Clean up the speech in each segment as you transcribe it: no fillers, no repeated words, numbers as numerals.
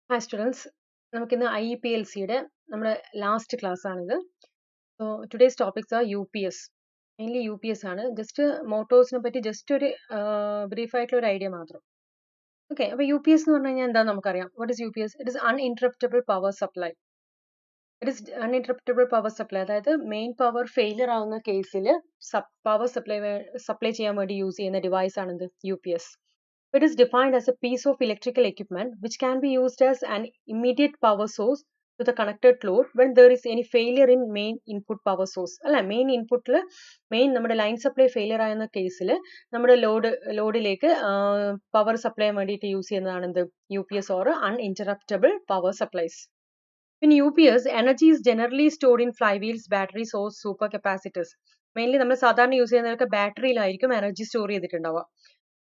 Hi students, നമുക്കിന്ന് IEPLCയുടെ നമ്മുടെ last class ആണിത്. So today's topics are UPS. Mainly UPS ആണ്. ജസ്റ്റ് മോട്ടോഴ്സിനെ പറ്റി ജസ്റ്റ് ഒരു ബ്രീഫ് ആയിട്ടുള്ള ഒരു ഐഡിയ മാത്രം. ഓക്കെ, അപ്പോൾ UPS എന്ന് പറഞ്ഞു കഴിഞ്ഞാൽ എന്താണെന്ന് നമുക്കറിയാം. What is UPS? It is uninterruptible power supply. It is uninterruptible power supply. അതായത് മെയിൻ പവർ ഫെയിലിയർ ആവുന്ന കേസിൽ പവർ സപ്ലൈ ചെയ്യാൻ വേണ്ടി യൂസ് ചെയ്യുന്ന ഡിവൈസ് ആണിത് UPS. It is defined as a piece of electrical equipment which can be used as an immediate power source to the connected load when there is any failure in main input power source. അല്ല, main ഇൻപുട്ടിൽ നമ്മുടെ line supply failure ആകുന്ന കേസിൽ നമ്മുടെ ലോഡിലേക്ക് power supply വേണ്ടിയിട്ട് use ചെയ്യുന്നതാണ് എന്ത് UPS or uninterruptible power supplies. In UPS, energy is generally stored in flywheels, batteries or supercapacitors. Mainly നമ്മൾ സാധാരണ യൂസ് ചെയ്യുന്നതൊക്കെ ബാറ്ററിയിലായിരിക്കും എനർജി സ്റ്റോർ ചെയ്തിട്ടുണ്ടാവുക.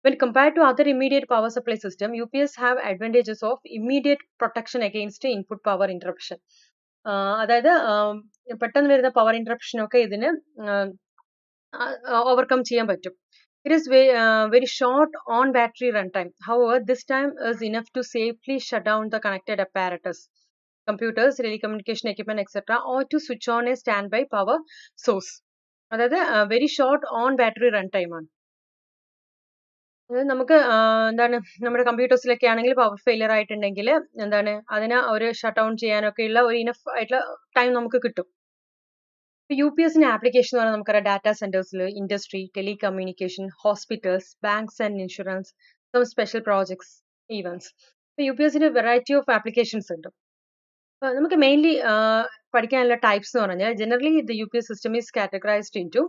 When compared to other immediate power supply system, UPS have advantages of immediate protection against input power interruption. അതായത് പെട്ടെന്ന് വരുന്ന power interruption ഒക്കെ ഇതിന് ഓവർകം ചെയ്യാൻ പറ്റും. It is very short on battery runtime. However, this time is enough to safely shut down the connected apparatus, computers, telecommunication equipment, etc., or to switch on a standby power source. അതായത് very short on battery runtime ആണ്. അതായത് നമുക്ക് എന്താണ് നമ്മുടെ കമ്പ്യൂട്ടേഴ്സിലൊക്കെ ആണെങ്കിൽ power failure ആയിട്ടുണ്ടെങ്കിൽ എന്താണ് അതിനെ ഒരു ഷട്ട് ഡൗൺ ചെയ്യാനൊക്കെയുള്ള ഒരു ഇനഫ് ആയിട്ടുള്ള ടൈം നമുക്ക് കിട്ടും. UPS ആപ്ലിക്കേഷൻ എന്ന് പറഞ്ഞാൽ നമുക്കറിയാം ഡാറ്റാ സെന്റേഴ്സിൽ, industry, telecommunication, hospitals, banks and insurance, some special projects, events. UPS variety of applications ഉണ്ട്. നമുക്ക് മെയിൻലി പഠിക്കാനുള്ള ടൈപ്സ് എന്ന് പറഞ്ഞാൽ generally the UPS system is categorised into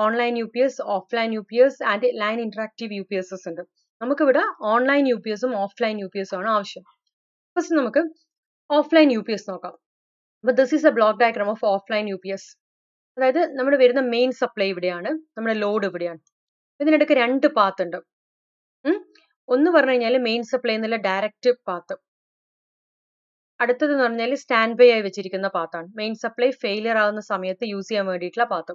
online UPS, offline UPS and line interactive UPSs ഉണ്ട്. നമുക്കിവിടെ online UPSും offline UPSും ആണ് ആവശ്യം. First നമുക്ക് ഓഫ്ലൈൻ UPS നോക്കാം. അപ്പോൾ this is A block diagram of offline UPS. അതായത് നമ്മുടെ വരുന്ന മെയിൻ സപ്ലൈ ഇവിടെയാണ്, നമ്മുടെ ലോഡ് ഇവിടെയാണ്. ഇതിനിടയ്ക്ക് രണ്ട് പാത്ത് ഉണ്ട്. ഒന്ന് പറഞ്ഞു കഴിഞ്ഞാൽ മെയിൻ സപ്ലൈ എന്നുള്ള ഡയറക്റ്റ് പാത്ത്. അടുത്തത് എന്ന് പറഞ്ഞാൽ സ്റ്റാൻഡ് ബൈ ആയി വെച്ചിരിക്കുന്ന പാത്താണ്. മെയിൻ സപ്ലൈ ഫെയിലിയർ ആവുന്ന സമയത്ത് യൂസ് ചെയ്യാൻ വേണ്ടിയിട്ടുള്ള പാത്ത്.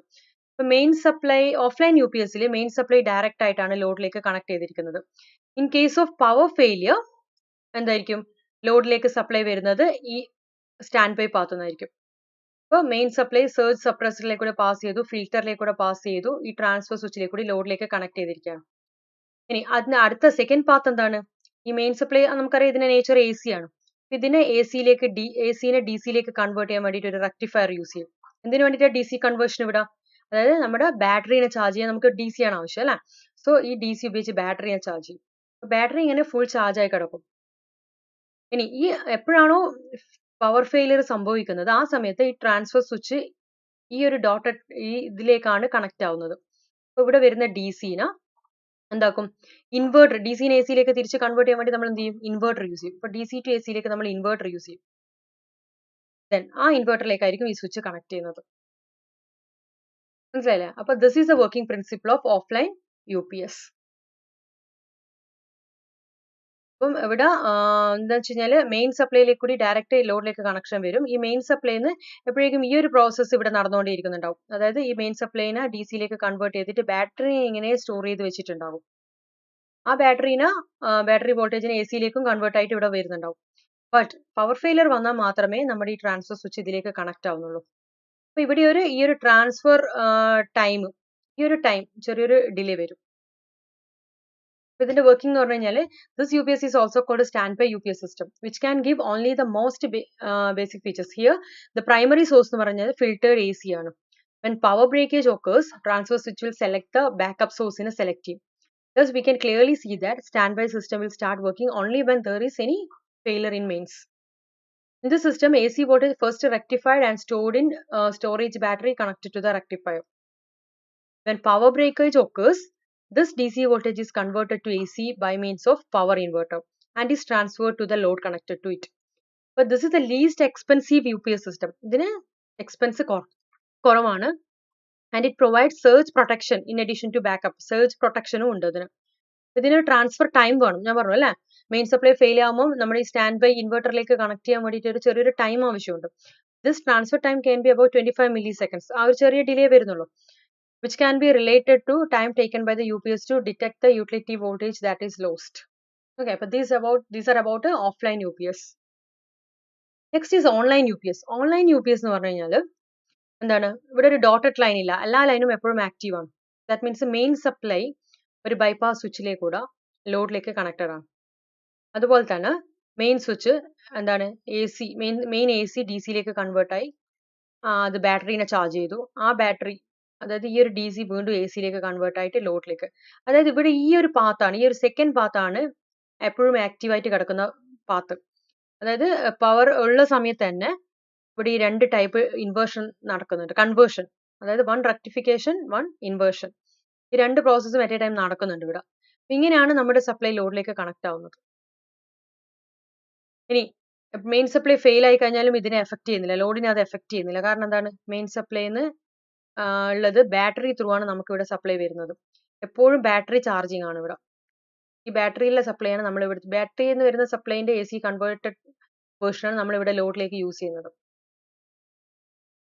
ഇപ്പൊ മെയിൻ സപ്ലൈ ഓഫ്ലൈൻ UPSൽ മെയിൻ സപ്ലൈ ഡയറക്റ്റ് ആയിട്ടാണ് ലോഡിലേക്ക് കണക്ട് ചെയ്തിരിക്കുന്നത്. In case of power failure എന്തായിരിക്കും ലോഡിലേക്ക് സപ്ലൈ വരുന്നത് ഈ സ്റ്റാൻഡ് ബൈ പാത്ത് എന്നായിരിക്കും. ഇപ്പോൾ മെയിൻ സപ്ലൈ സർജ് സപ്രസറിലേക്ക് കൂടെ പാസ് ചെയ്തു, ഫിൽറ്ററിലേക്ക് കൂടെ പാസ് ചെയ്തു, ഈ ട്രാൻസ്ഫർ സ്വിച്ചിലേക്ക് കൂടി ലോഡിലേക്ക് കണക്ട് ചെയ്തിരിക്കുകയാണ്. ഇനി അതിന് അടുത്ത സെക്കൻഡ് പാത്ത് എന്താണ്? ഈ മെയിൻ സപ്ലൈ നമുക്കറിയാം ഇതിന്റെ നേച്ചർ AC ആണ്. ഇതിനെ AC-നെ DC-യിലേക്ക് കൺവേർട്ട് ചെയ്യാൻ വേണ്ടിയിട്ട് ഒരു റെക്ടിഫയർ യൂസ് ചെയ്യും. എന്തിനു വേണ്ടിയിട്ടാണ് DC കൺവേർഷൻ ഇവിടെ? അതായത് നമ്മുടെ ബാറ്ററിനെ ചാർജ് ചെയ്യാൻ നമുക്ക് DC ആണ് ആവശ്യം അല്ലേ? സോ ഈ DC ഉപയോഗിച്ച് ബാറ്ററിനെ ചാർജ് ചെയ്യും. ബാറ്ററി ഇങ്ങനെ ഫുൾ ചാർജ് ആയി കിടക്കും. ഇനി ഈ എപ്പോഴാണോ പവർ ഫെയിലിയർ സംഭവിക്കുന്നത് ആ സമയത്ത് ഈ ട്രാൻസ്ഫർ സ്വിച്ച് ഈ ഒരു ഡോട്ടഡ് ഈ ഇതിലേക്കാണ് കണക്ട് ആവുന്നത്. അപ്പൊ ഇവിടെ വരുന്ന DC-നെ എന്താക്കും? ഇൻവേർട്ടർ, DC-നെ AC-യിലേക്ക് തിരിച്ച് കൺവേർട്ട് ചെയ്യാൻ വേണ്ടി നമ്മൾ എന്ത് ചെയ്യും? ഇൻവേർട്ടർ യൂസ് ചെയ്യും. ഇപ്പൊ DC to AC-യിലേക്ക് നമ്മൾ ഇൻവേർട്ടർ യൂസ് ചെയ്യും. ദെൻ ആ ഇൻവേർട്ടറിലേക്കായിരിക്കും ഈ സ്വിച്ച് കണക്ട് ചെയ്യുന്നത്. മനസ്സിലായില്ലേ? അപ്പൊ this is A working principle of offline UPS. അപ്പം ഇവിടെ എന്താ വെച്ച് കഴിഞ്ഞാൽ മെയിൻ സപ്ലൈയിലേക്ക് കൂടി ഡയറക്റ്റ് ലോഡിലേക്ക് കണക്ഷൻ വരും. ഈ മെയിൻ സപ്ലൈന്ന് എപ്പോഴേക്കും ഈ ഒരു പ്രോസസ്സ് ഇവിടെ നടന്നുകൊണ്ടിരിക്കുന്നുണ്ടാവും. അതായത് ഈ മെയിൻ സപ്ലൈനെ DC-യിലേക്ക് കൺവേർട്ട് ചെയ്തിട്ട് ബാറ്ററി ഇങ്ങനെ സ്റ്റോർ ചെയ്ത് വെച്ചിട്ടുണ്ടാവും. ആ ബാറ്ററി വോൾട്ടേജിനെ AC-യിലേക്കും കൺവേർട്ട് ആയിട്ട് ഇവിടെ വരുന്നുണ്ടാവും. ബട്ട് പവർ ഫെയിലിയർ വന്നാൽ മാത്രമേ നമ്മുടെ ഈ ട്രാൻസ്ഫർ സ്വിച്ച് ഇതിലേക്ക് കണക്ട് ആവുന്നുള്ളൂ. അപ്പൊ ഇവിടെ ഈ ഒരു ട്രാൻസ്ഫർ ടൈം ചെറിയൊരു ഡിലേ വരും. ഇതിന്റെ വർക്കിംഗ് എന്ന് പറഞ്ഞു കഴിഞ്ഞാൽ this UPS is also called a standby UPS system which can give only the most basic features. Here the primary source എന്ന് പറഞ്ഞാൽ filtered AC ആണ്. When power breakage occurs, transfer switch will select the backup source in a select team. Thus we can clearly see that standby system will start working only when there is any failure in mains. In this system, AC voltage first rectified and stored in storage battery connected to the rectifier. When power breakage occurs, this DC voltage is converted to AC by means of power inverter and is transferred to the load connected to it. But this is the least expensive UPS system. ഇതിന് expense കുറവാണ്. And it provides surge protection in addition to backup. Surge protection ഉണ്ട് ഇതിന് transfer time വേണം. ഞാൻ പറഞ്ഞു അല്ലേ, main supply fail ആകുമ്പോൾ നമ്മുടെ ഈ സ്റ്റാൻഡ് ബൈ ഇൻവെർട്ടറിലേക്ക് കണക്ട് ചെയ്യാൻ വേണ്ടിയിട്ട് ഒരു ചെറിയൊരു ടൈം ആവശ്യമുണ്ട്. This transfer time can be about 25 milliseconds. ആ ഒരു ചെറിയ ഡിലേ വരുന്നുള്ളൂ. Which can be related to time taken by the UPS to detect the utility voltage that is lost. Okay, but these are about offline UPS. Next is online U P S. Online U P S എന്ന് പറഞ്ഞു കഴിഞ്ഞാൽ എന്താണ്, ഇവിടെ ഒരു dotted line ഇല്ല, എല്ലാ ലൈനും എപ്പോഴും ആക്റ്റീവ് ആണ്. ദാറ്റ് മീൻസ് മെയിൻ സപ്ലൈ ഒരു ബൈപ്പാസ് സ്വിച്ചിലേക്ക് കൂടെ ലോഡിലേക്ക് കണക്റ്റഡ് ആണ്. അതുപോലെ തന്നെ മെയിൻ സ്വിച്ച് എന്താണ് A C, main A C D സിയിലേക്ക് കൺവേർട്ട് ആയി, അത് ബാറ്ററീനെ ചാർജ് ചെയ്തു. ആ ബാറ്ററി, അതായത് ഈ ഒരു ഡി സി വീണ്ടും എ സിയിലേക്ക് കൺവേർട്ട് ആയിട്ട് ലോഡിലേക്ക്. അതായത് ഇവിടെ ഈ ഒരു പാത്താണ്, ഈ ഒരു സെക്കൻഡ് പാത്താണ് എപ്പോഴും ആക്റ്റീവായിട്ട് കിടക്കുന്ന പാത്ത്. അതായത് പവർ ഉള്ള സമയത്ത് തന്നെ ഇവിടെ ഈ രണ്ട് ടൈപ്പ് ഇൻവേർഷൻ നടക്കുന്നുണ്ട്, കൺവേർഷൻ, അതായത് വൺ റെക്ടിഫിക്കേഷൻ, വൺ ഇൻവേർഷൻ. ഈ രണ്ട് പ്രോസസ്സും അറ്റ് എ ടൈം നടക്കുന്നുണ്ട് ഇവിടെ. ഇങ്ങനെയാണ് നമ്മുടെ സപ്ലൈ ലോഡിലേക്ക് കണക്ട് ആവുന്നത്. ഇനി മെയിൻ സപ്ലൈ ഫെയിൽ ആയി കഴിഞ്ഞാലും ഇതിനെ എഫക്ട് ചെയ്യുന്നില്ല, ലോഡിനെ അത് എഫക്ട് ചെയ്യുന്നില്ല. കാരണം എന്താണ്, മെയിൻ സപ്ലൈന്ന് ഉള്ളത് ബാറ്ററി ത്രൂ ആണ് നമുക്ക് ഇവിടെ സപ്ലൈ വരുന്നത്. എപ്പോഴും ബാറ്ററി ചാർജിങ് ആണ് ഇവിടെ. ഈ ബാറ്ററിയിലെ സപ്ലൈ ആണ് നമ്മൾ ഇവിടെ, ബാറ്ററിയിൽ നിന്ന് വരുന്ന സപ്ലൈന്റെ എ സി കൺവേർട്ടഡ് വേർഷനാണ് നമ്മൾ ഇവിടെ ലോഡിലേക്ക് യൂസ് ചെയ്യുന്നത്.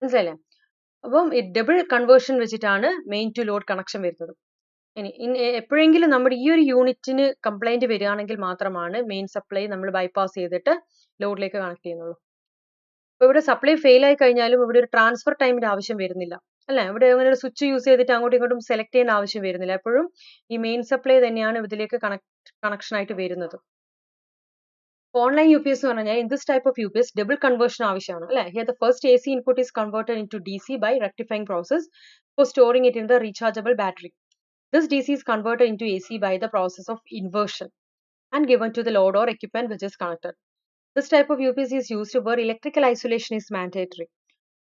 മനസ്സിലല്ലേ? അപ്പം ഈ ഡബിൾ കൺവേർഷൻ വെച്ചിട്ടാണ് മെയിൻ ടു ലോഡ് കണക്ഷൻ വരുന്നത്. ഇനി എപ്പോഴെങ്കിലും നമ്മുടെ ഈ ഒരു യൂണിറ്റിന് കംപ്ലൈന്റ് വരികയാണെങ്കിൽ മാത്രമാണ് മെയിൻ സപ്ലൈ നമ്മൾ ബൈപ്പാസ് ചെയ്തിട്ട് ലോഡിലേക്ക് കണക്ട് ചെയ്യുന്നുള്ളൂ. അപ്പൊ ഇവിടെ സപ്ലൈ ഫെയിൽ ആയി കഴിഞ്ഞാലും ഇവിടെ ഒരു ട്രാൻസ്ഫർ ടൈമിന്റെ ആവശ്യം വരുന്നില്ല, അല്ലെ? ഇവിടെ അങ്ങനെ ഒരു സ്വിച്ച് യൂസ് ചെയ്തിട്ട് അങ്ങോട്ടും ഇങ്ങോട്ടും സെലക്ട് ചെയ്യേണ്ട ആവശ്യം വരുന്നില്ല. എപ്പോഴും ഈ മെയിൻ സപ്ലൈ തന്നെയാണ് ഇതിലേക്ക് കണക്ഷൻ ആയിട്ട് വരുന്നത്. ഓൺലൈൻ യു പി എസ് എന്ന് പറഞ്ഞാൽ in this type of U P S double conversion ആവശ്യമാണ്, അല്ലെ? Here the first A C input is converted into D C by rectifying process for storing it in the rechargeable battery. This DC is converted into AC by the process of inversion and given to the load or equipment which is connected. This type of UPS is used where electrical isolation is mandatory.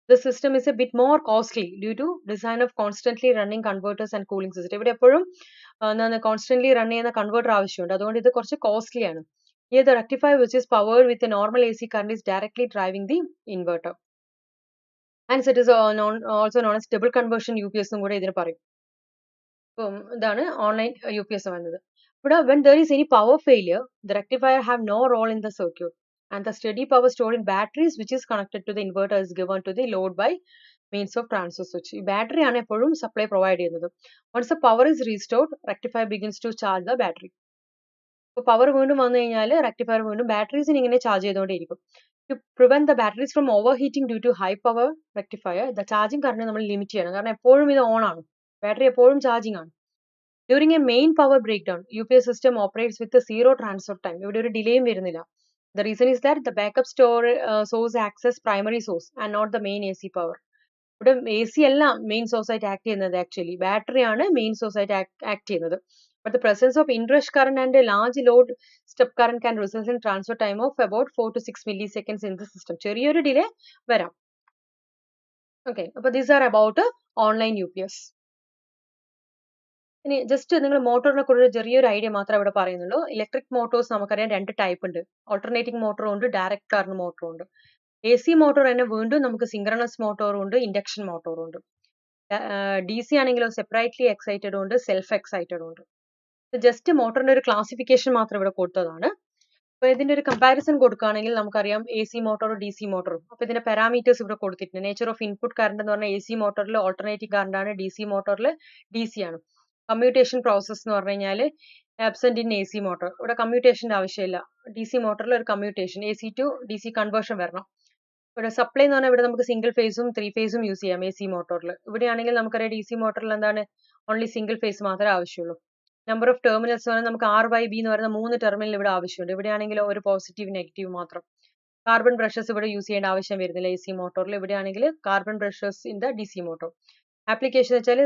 The system is a bit more costly due to design of constantly running converters and cooling system. ഇവിടെ എപ്പോഴും constantly run ചെയ്യുന്ന converter ആവശ്യമുണ്ട്, അതുകൊണ്ട് ഇത് കുറച്ച് costly ആണ്. Here the rectifier which is powered with a normal AC current is directly driving the inverter. Hence it is also known as double conversion UPS എന്നും കൂടെ ഇതിന് പറയും. ഇതാണ് ഓൺലൈൻ യു പി എസ് വന്നത്. ഇവിടെ when there is any power failure, the rectifier have no role in the circuit and the steady power stored in batteries which is connected to the inverter is given to the load by means of transfer switch. ഈ battery ആണ് എപ്പോഴും supply provide ചെയ്യുന്നത്. Once the power is restored, rectifier begins to charge the battery. ഇപ്പോൾ power വീണ്ടും വന്നു കഴിഞ്ഞാൽ rectifier വീണ്ടും ബാറ്ററീസിന് ഇങ്ങനെ charge ചെയ്തുകൊണ്ടേയിരിക്കും. To prevent the batteries from overheating due to high power rectifier, the charging current നമ്മൾ ലിമിറ്റ് ചെയ്യണം, കാരണം എപ്പോഴും ഇത് ഓൺ ആണ്, ബാറ്ററി എപ്പോഴും ചാർജിങ് ആണ്. During a main power breakdown, UPS system operates with a zero transfer time. ഇവിടെ ഒരു ഡിലേയും വരുന്നില്ല. The reason is that the backup source acts as primary source and not the main AC power. ഇവിടെ A C അല്ല main source ആയിട്ട് act ചെയ്യുന്നത്, actually battery ആണ് main source ആയിട്ട് act ചെയ്യുന്നത്. But the presence of inrush current and a large load step current can result in transfer time of about 4 to 6 milliseconds in the system. ചെറിയൊരു delay വരാം. Okay, അപ്പോൾ these are about online UPS. ഇനി just നിങ്ങൾ മോട്ടോറിനെ കുറിച്ച് ചെറിയൊരു idea മാത്രമേ ഇവിടെ പറയുന്നുള്ളൂ. ഇലക്ട്രിക് മോട്ടോഴ്സ് നമുക്കറിയാം രണ്ട് ടൈപ്പ് ഉണ്ട്, ഓൾട്ടർനേറ്റിംഗ് മോട്ടോറും ഉണ്ട്, ഡയറക്ട് കറന്റ് മോട്ടോറും ഉണ്ട്. എ സി മോട്ടോർ തന്നെ വീണ്ടും നമുക്ക് സിങ്ക്രണസ് മോട്ടോറും ഉണ്ട്, ഇൻഡക്ഷൻ മോട്ടോറും ഉണ്ട്. ഡി സി ആണെങ്കിലോ സെപ്പറേറ്റ്ലി എക്സൈറ്റഡും ഉണ്ട്, സെൽഫ് എക്സൈറ്റഡും ഉണ്ട്. ജസ്റ്റ് മോട്ടറിന്റെ ഒരു ക്ലാസിഫിക്കേഷൻ മാത്രം ഇവിടെ കൊടുത്തതാണ്. അപ്പൊ ഇതിന്റെ ഒരു കമ്പാരിസൺ കൊടുക്കുകയാണെങ്കിൽ നമുക്കറിയാം എ സി മോട്ടോറും ഡി സി മോട്ടോറും. അപ്പൊ ഇതിന്റെ പാരാമീറ്റേഴ്സ് ഇവിടെ കൊടുത്തിട്ടുണ്ട്. നേച്ചർ ഓഫ് ഇൻപുട്ട് കറന്റ് എന്ന് പറഞ്ഞാൽ എ സി മോട്ടോറിൽ ഓൾട്ടർനേറ്റിംഗ് കറന്റ് ആണ്, ഡി സി മോട്ടോറിൽ ഡി സി ആണ്. കമ്മ്യൂട്ടേഷൻ പ്രോസസ് എന്ന് പറഞ്ഞു കഴിഞ്ഞാൽ absent in A C motor, ഇവിടെ കമ്മ്യൂട്ടേഷന്റെ ആവശ്യമില്ല. ഡി സി മോട്ടറിൽ ഒരു commutation, A C to D C conversion വരണം. ഇവിടെ സപ്ലൈ എന്ന് പറഞ്ഞാൽ ഇവിടെ നമുക്ക് സിംഗിൾ ഫേസും 3 ഫേസും യൂസ് ചെയ്യാം എ സി മോട്ടോറിൽ. ഇവിടെയാണെങ്കിൽ നമുക്കറിയാം ഡി സി മോട്ടറിൽ എന്താണ് ഓൺലി സിംഗിൾ ഫേസ് മാത്രമേ ആവശ്യമുള്ളൂ. നമ്പർ ഓഫ് ടെർമിനൽസ് പറഞ്ഞാൽ നമുക്ക് RYB എന്ന് പറയുന്ന 3 ടെർമിനൽ ഇവിടെ ആവശ്യമുണ്ട്. ഇവിടെയാണെങ്കിൽ ഒരു പോസിറ്റീവ് നെഗറ്റീവ് മാത്രം. കാർബൺ ബ്രഷസ് ഇവിടെ യൂസ് ചെയ്യേണ്ട ആവശ്യം വരുന്നില്ല എ സി മോട്ടോറിൽ. ഇവിടെയാണെങ്കിൽ carbon brushes in the D C motor. Application വെച്ചാൽ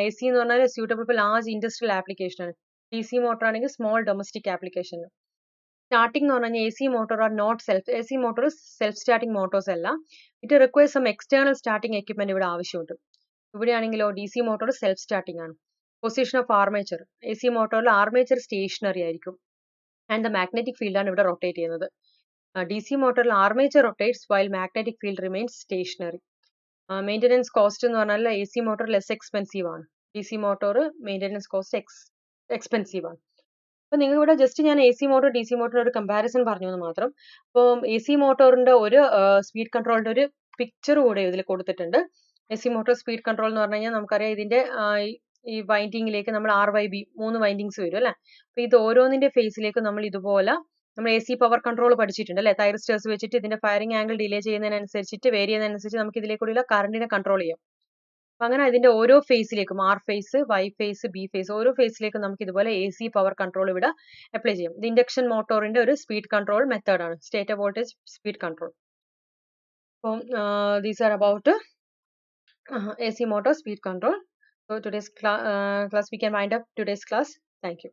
എ സി എന്ന് പറഞ്ഞാൽ suitable for large industrial application ആണ്. ഡി സി മോട്ടോർ ആണെങ്കിൽ സ്മോൾ ഡൊമസ്റ്റിക് ആപ്ലിക്കേഷൻ. സ്റ്റാർട്ടിംഗ് എന്ന് പറഞ്ഞാൽ A C motor are not self, A C motor self starting motors അല്ല. It requires some external starting equipment ഇവിടെ ആവശ്യമുണ്ട്. ഇവിടെയാണെങ്കിലോ D C motor self starting ആണ്. Position of armature, A C മോട്ടോറിൽ armature stationary ആയിരിക്കും and the magnetic field ആണ് ഇവിടെ rotate ചെയ്യുന്നത്. ഡി സി മോട്ടോറിൽ armature rotates while magnetic field remains stationary. Maintenance cost എന്ന് പറഞ്ഞാൽ A C motor less expensive ആണ്, D C motor maintenance cost expensive ആണ്. അപ്പോൾ നിങ്ങൾ ഇവിടെ ജസ്റ്റ് ഞാൻ A C motor D C motor ഒരു കമ്പാരിസൺ പറഞ്ഞു എന്ന് മാത്രം. അപ്പോൾ എ സി മോട്ടോറിന്റെ ഒരു സ്പീഡ് കൺട്രോളിന്റെ ഒരു പിക്ചർ കൂടെ ഇതിൽ കൊടുത്തിട്ടുണ്ട്. A C motor speed control എന്ന് പറഞ്ഞു കഴിഞ്ഞാൽ നമുക്കറിയാം ഇതിന്റെ ഈ വൈൻഡിങ്ങിലേക്ക് നമ്മൾ RYB 3 വൈൻഡിങ്സ് വരും അല്ലെ. അപ്പൊ ഇത് ഓരോന്നിന്റെ ഫേസിലേക്ക് നമ്മൾ ഇതുപോലെ നമ്മൾ AC പവർ കൺട്രോൾ പഠിച്ചിട്ടുണ്ട് അല്ലേ? തൈറിസ്റ്റേഴ്സ് വെച്ചിട്ട് ഇതിന്റെ ഫയറിംഗ് ആംഗിൾ ഡിലേ ചെയ്യുന്നതിനനുസരിച്ചിട്ട് വേരി ചെയ്യുന്നതിനനുസരിച്ച് നമുക്ക് ഇതിലേക്കൂടിയുള്ള കറണ്ടിനെ കൺട്രോൾ ചെയ്യാം. അപ്പൊ അങ്ങനെ ഇതിന്റെ ഓരോ ഫേസിലേക്കും R phase, Y phase, B phase, ഓരോ ഫേസിലേക്കും നമുക്ക് ഇതുപോലെ AC പവർ കൺട്രോൾ ഇവിടെ അപ്ലൈ ചെയ്യാം. ഇത് ഇൻഡക്ഷൻ മോട്ടോറിന്റെ ഒരു സ്പീഡ് കൺട്രോൾ മെത്തേഡ് ആണ്, സ്റ്റേറ്റർ വോൾട്ടേജ് സ്പീഡ് കൺട്രോൾ. അപ്പം these are about AC motor speed control. So today's class we can wind up today's class. Thank you.